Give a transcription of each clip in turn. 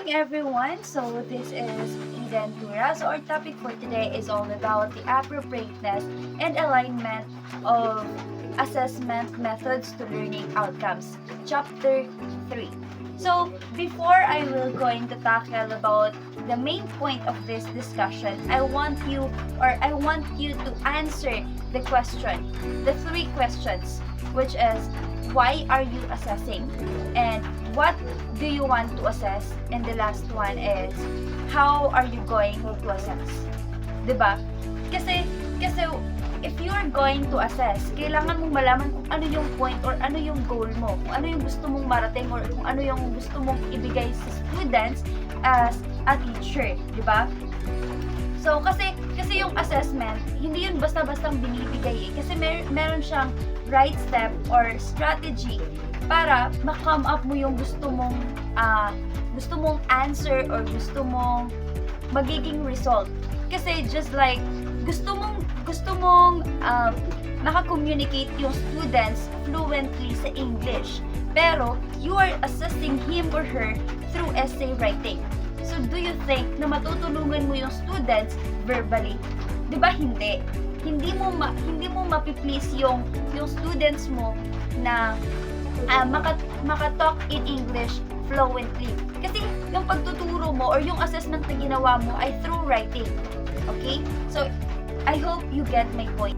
morning, everyone. So this is Eden Tura. So our topic for today is all about the appropriateness and alignment of assessment methods to learning outcomes, chapter 3. So before I will going to tackle about the main point of this discussion, I want you to answer the question, the three questions, which is why are you assessing and what do you want to assess, and the last one is how are you going to assess, 'di ba? Kasi if you are going to assess, kailangan mong malaman kung ano yung point or ano yung goal mo, kung ano yung gusto mong marating or kung ano yung gusto mong ibigay sa students as a teacher, 'di ba? So, kasi yung assessment, hindi yun basta-bastang binibigay kasi meron siyang right step or strategy para ma-come up mo yung gusto mong answer or gusto mong magiging result. Kasi just like gusto mong maka-communicate yung students fluently sa English, pero you are assessing him or her through essay writing. So, do you think na matutulungan mo yung students verbally? 'Di ba hindi? Hindi mo mapiplease yung students mo na maka-talk in English fluently. Kasi yung pagtuturo mo or yung assessment na ginawa mo ay through writing. Okay? So, I hope you get my point.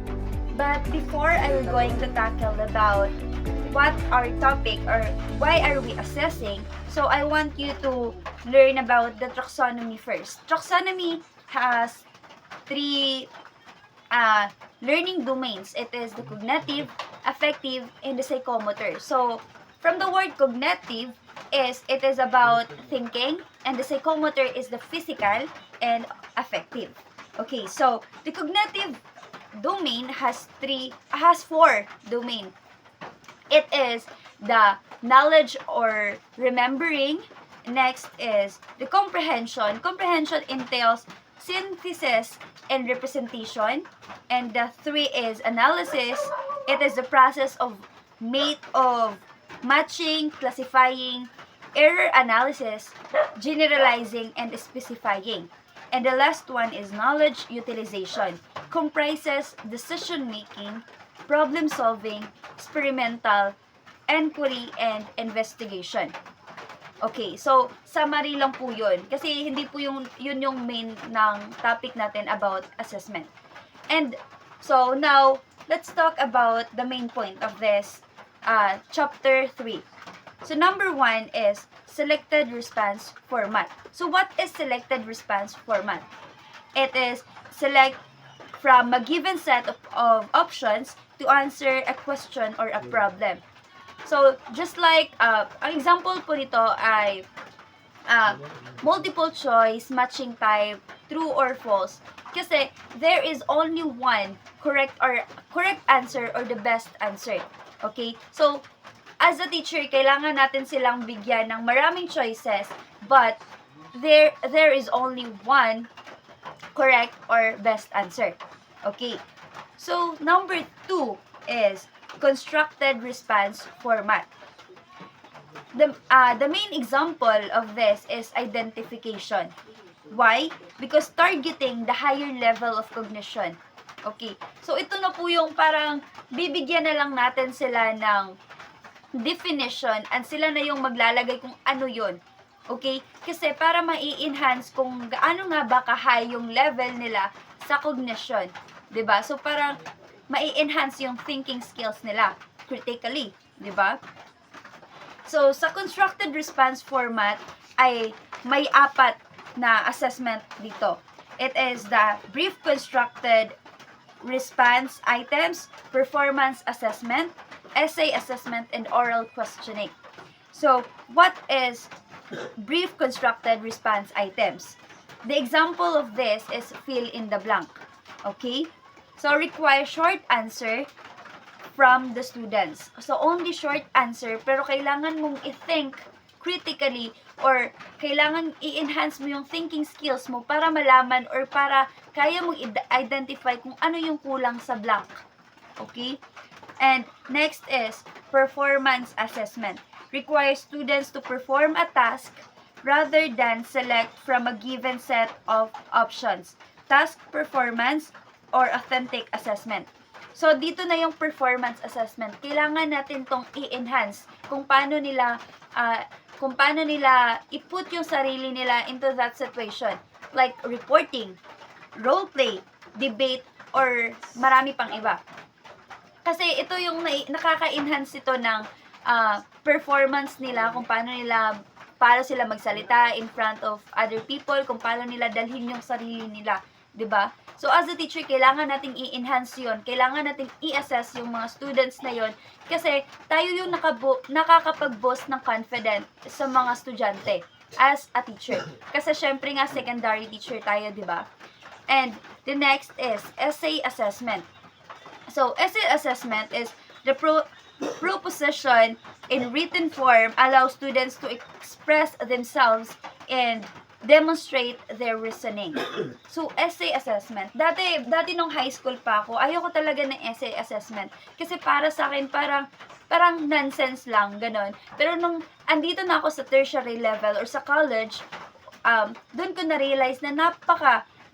But before I will going to tackle about what our topic or why are we assessing, so I want you to learn about the taxonomy first. Taxonomy has three learning domains. It is the cognitive, affective, and the psychomotor. So, from the word cognitive, it is about thinking, and the psychomotor is the physical and affective. Okay, so the cognitive domain has four domain. It is the knowledge or remembering. Next is the comprehension. Comprehension entails synthesis and representation. And the three is analysis. It is the process of matching, classifying, error analysis, generalizing, and specifying. And the last one is knowledge utilization. Comprises decision making, problem solving, experimental, inquiry, and investigation. Okay, so summary lang po yun. Kasi hindi po yun yung main ng topic natin about assessment. And so now, let's talk about the main point of this chapter 3. So number 1 is selected response format. So what is selected response format? It is select from a given set of options to answer a question or a problem. So, just like, ang example po nito ay multiple choice, matching type, true or false. Kasi, there is only one correct answer or the best answer. Okay? So, as a teacher, kailangan natin silang bigyan ng maraming choices, but there is only one correct or best answer. Okay? So, number 2 is constructed response format. The main example of this is identification. Why? Because targeting the higher level of cognition. Okay. So, ito na po yung parang bibigyan na lang natin sila ng definition and sila na yung maglalagay kung ano yun. Okay? Kasi para ma-enhance kung gaano nga ba ka-high yung level nila sa cognition. 'Di ba? So, parang ma-enhance yung thinking skills nila critically, 'di ba? So, sa constructed response format ay may 4 na assessment dito. It is the brief constructed response items, performance assessment, essay assessment, and oral questioning. So, what is brief constructed response items? The example of this is fill in the blank. Okay? So, require short answer from the students. So, only short answer, pero kailangan mong i-think critically or kailangan i-enhance mo yung thinking skills mo para malaman or para kaya mong identify kung ano yung kulang sa blank. Okay? And next is performance assessment. Requires students to perform a task rather than select from a given set of options. Task performance or authentic assessment. So, dito na yung performance assessment. Kailangan natin tong i-enhance kung paano nila i-put yung sarili nila into that situation. Like reporting, role play, debate, or marami pang iba. Kasi ito yung nakaka-enhance ito ng performance nila, kung paano sila magsalita in front of other people, kung paano nila dalhin yung sarili nila, 'di ba? So as a teacher, kailangan nating i-enhance 'yon. Kailangan nating i-assess yung mga students na 'yon kasi tayo yung nakakapag-boost ng confidence sa mga estudyante as a teacher. Kasi syempre nga secondary teacher tayo, 'di ba? And the next is essay assessment. So essay assessment is the proposition in written form allows students to express themselves and demonstrate their reasoning. So, essay assessment. Dati nung high school pa ako, ayoko talaga ng essay assessment. Kasi para sa akin, parang nonsense lang, ganon. Pero nung andito na ako sa tertiary level or sa college, doon ko na-realize na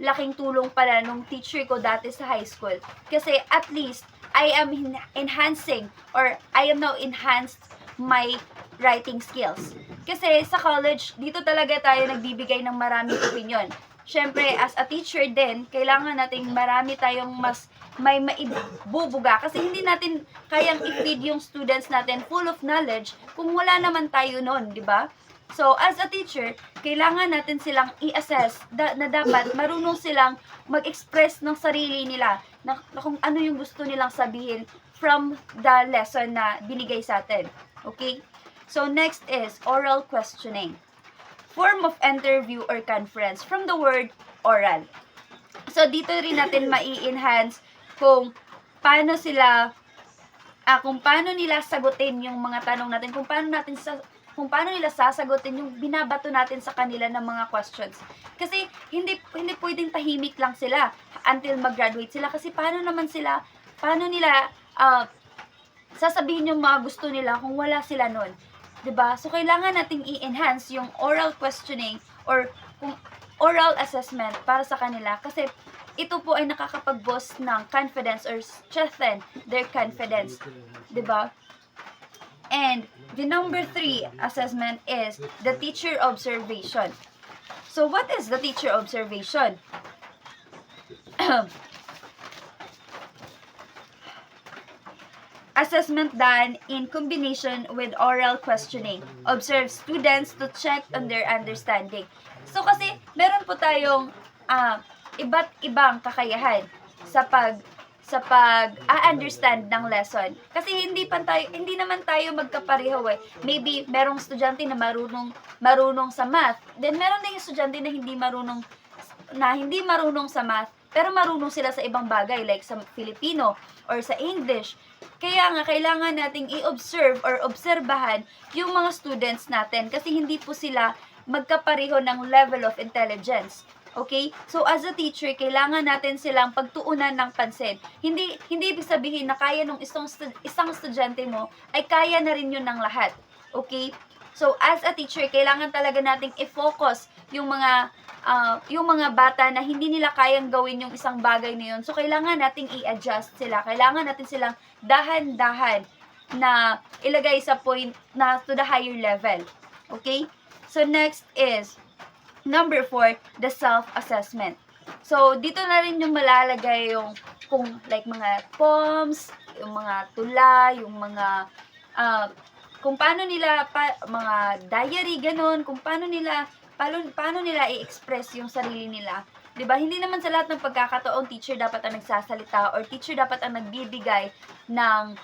laking tulong pala nung teacher ko dati sa high school. Kasi at least, I am enhancing or I am now enhanced my writing skills. Kasi sa college, dito talaga tayo nagbibigay ng maraming opinion. Siyempre, as a teacher din, kailangan nating marami tayong mas may maibubuga. Kasi hindi natin kayang i-feed yung students natin full of knowledge kung wala naman tayo nun, di ba? So, as a teacher, kailangan natin silang i-assess na dapat marunong silang mag-express ng sarili nila na kung ano yung gusto nilang sabihin from the lesson na binigay sa atin. Okay? So, next is oral questioning. Form of interview or conference from the word oral. So, dito rin natin mai-enhance kung paano nila sagutin yung mga tanong natin, kung paano nila sasagutin yung binabato natin sa kanila ng mga questions. Kasi hindi pwedeng tahimik lang sila until mag-graduate sila, kasi paano nila sasabihin yung mga gusto nila kung wala sila nun. 'Di ba? So kailangan nating i-enhance yung oral questioning or kung oral assessment para sa kanila, kasi ito po ay nakakapag-boost ng confidence or strengthen their confidence. 'Di ba? And the number 3 assessment is the teacher observation. So what is the teacher observation? Assessment done in combination with oral questioning. Observe students to check on their understanding. So kasi meron po tayong iba't ibang kakayahan sa pag-understand ng lesson. Kasi hindi naman tayo magkapareho eh. Maybe merong estudyante na marunong sa math. Then meron ding estudyante na hindi marunong sa math, pero marunong sila sa ibang bagay like sa Filipino or sa English. Kaya nga kailangan nating i-observe or obserbahan yung mga students natin kasi hindi po sila magkapareho ng level of intelligence. Okay? So, as a teacher, kailangan natin silang pagtuunan ng pansin. Hindi ibig sabihin na kaya nung isang estudyante mo, ay kaya na rin yun ng lahat. Okay? So, as a teacher, kailangan talaga nating i-focus yung mga bata na hindi nila kayang gawin yung isang bagay na yun. So, kailangan nating i-adjust sila. Kailangan natin silang dahan-dahan na ilagay sa point na to the higher level. Okay? So, next is number 4, the self-assessment. So, dito na rin yung malalagay yung kung like mga poems, yung mga tula, yung mga kung paano nila mga diary ganon, kung paano nila i-express yung sarili nila. 'Di ba? Hindi naman sa lahat ng pagkakataon teacher dapat ang nagsasalita or teacher dapat ang nagbibigay ng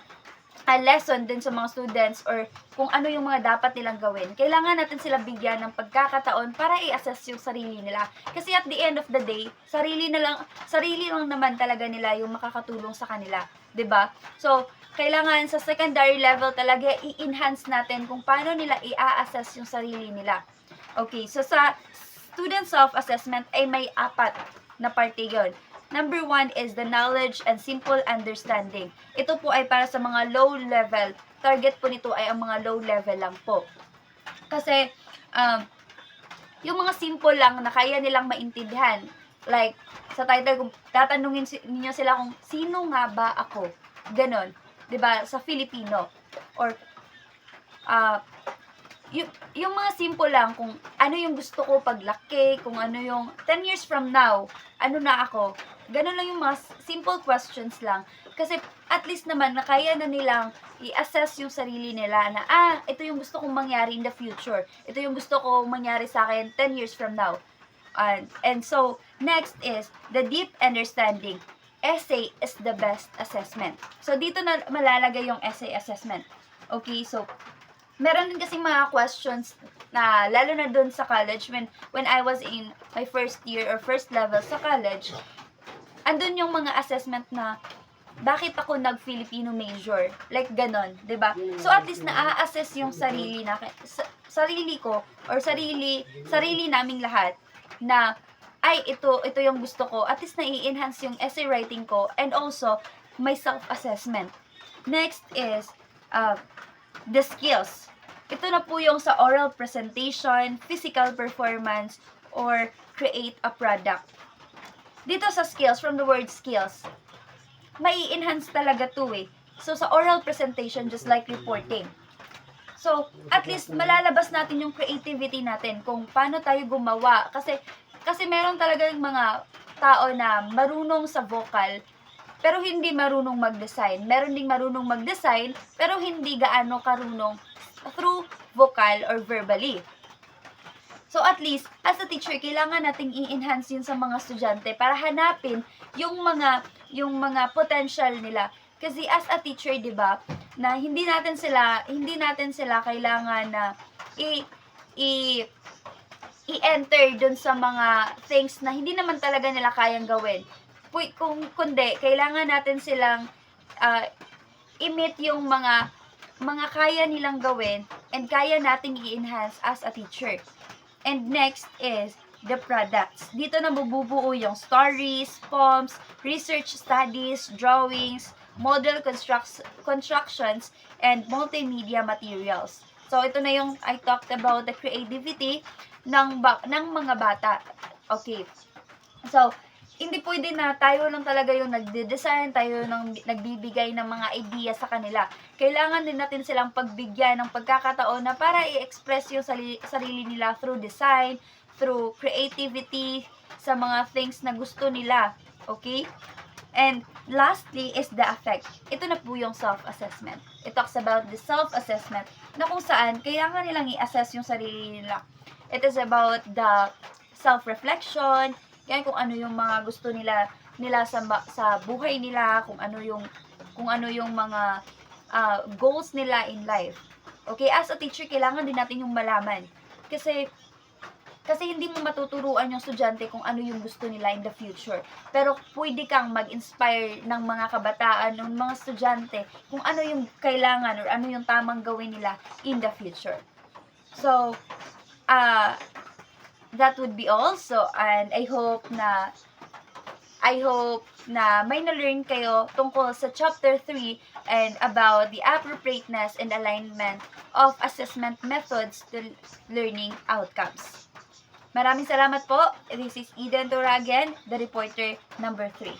lesson din sa mga students or kung ano yung mga dapat nilang gawin. Kailangan natin sila bigyan ng pagkakataon para i-assess yung sarili nila. Kasi at the end of the day, sarili lang naman talaga nila yung makakatulong sa kanila, 'di ba? So, kailangan sa secondary level talaga i-enhance natin kung paano nila i-assess yung sarili nila. Okay, so sa student self-assessment ay may 4 na parte yun. Number 1 is the knowledge and simple understanding. Ito po ay para sa mga low level. Target po nito ay ang mga low level lang po. Kasi, yung mga simple lang na kaya nilang maintindihan. Like, sa title, kung tatanungin ninyo sila kung sino nga ba ako? Ganon. 'Di ba sa Filipino. Or, yung mga simple lang, kung ano yung gusto ko paglaki, kung ano yung 10 years from now, ano na ako. Ganun lang yung mga simple questions lang. Kasi at least naman, na kaya na nilang i-assess yung sarili nila na, ito yung gusto kong mangyari in the future. Ito yung gusto kong mangyari sa akin 10 years from now. And so, next is the deep understanding. Essay is the best assessment. So, dito na malalagay yung essay assessment. Okay, so, meron din kasi mga questions na, lalo na dun sa college, when I was in my first year or first level sa college, andun yung mga assessment na, bakit ako nag-Filipino major? Like, ganon, 'di ba? So, at least na-assess yung sarili ko, or sarili naming lahat, na, ito yung gusto ko. At least na-i-enhance yung essay writing ko, and also, my self-assessment. Next is, the skills. Ito na po yung sa oral presentation, physical performance, or create a product. Dito sa skills, from the word skills, may enhance talaga to eh. So, sa oral presentation, just like reporting. So, at least malalabas natin yung creativity natin kung paano tayo gumawa. Kasi meron talaga yung mga tao na marunong sa vocal, pero hindi marunong mag-design. Meron ding marunong mag-design, pero hindi gaano karunong through vocal or verbally. So, at least, as a teacher, kailangan nating i-enhance yun sa mga estudyante para hanapin yung mga potential nila. Kasi as a teacher, 'di ba, na hindi natin sila kailangan na i-enter dun sa mga things na hindi naman talaga nila kayang gawin. Kundi, kailangan natin silang i-meet yung mga kaya nilang gawin and kaya nating i-enhance as a teacher. And next is the products. Dito na bubuo yung stories, poems, research studies, drawings, model constructions, and multimedia materials. So, ito na yung I talked about the creativity ng mga bata. Okay. So, hindi pwede na tayo lang talaga yung nagde-design, tayo nang nagbibigay ng mga idea sa kanila. Kailangan din natin silang pagbigyan ng pagkakataon na para i-express yung sarili nila through design, through creativity, sa mga things na gusto nila. Okay? And lastly is the affect. Ito na po yung self-assessment. It talks about the self-assessment na kung saan kailangan nilang i-assess yung sarili nila. It is about the self-reflection, yan kung ano yung mga gusto nila sa buhay nila, kung ano yung mga goals nila in life. Okay, as a teacher, kailangan din natin yung malaman. Kasi hindi mo matuturuan yung estudyante kung ano yung gusto nila in the future. Pero pwede kang mag-inspire ng mga kabataan, ng mga estudyante, kung ano yung kailangan or ano yung tamang gawin nila in the future. So, that would be all. So, and I hope na may na-learn kayo tungkol sa chapter 3 and about the appropriateness and alignment of assessment methods to learning outcomes. Maraming salamat po. This is Eden Tora again, the reporter number 3.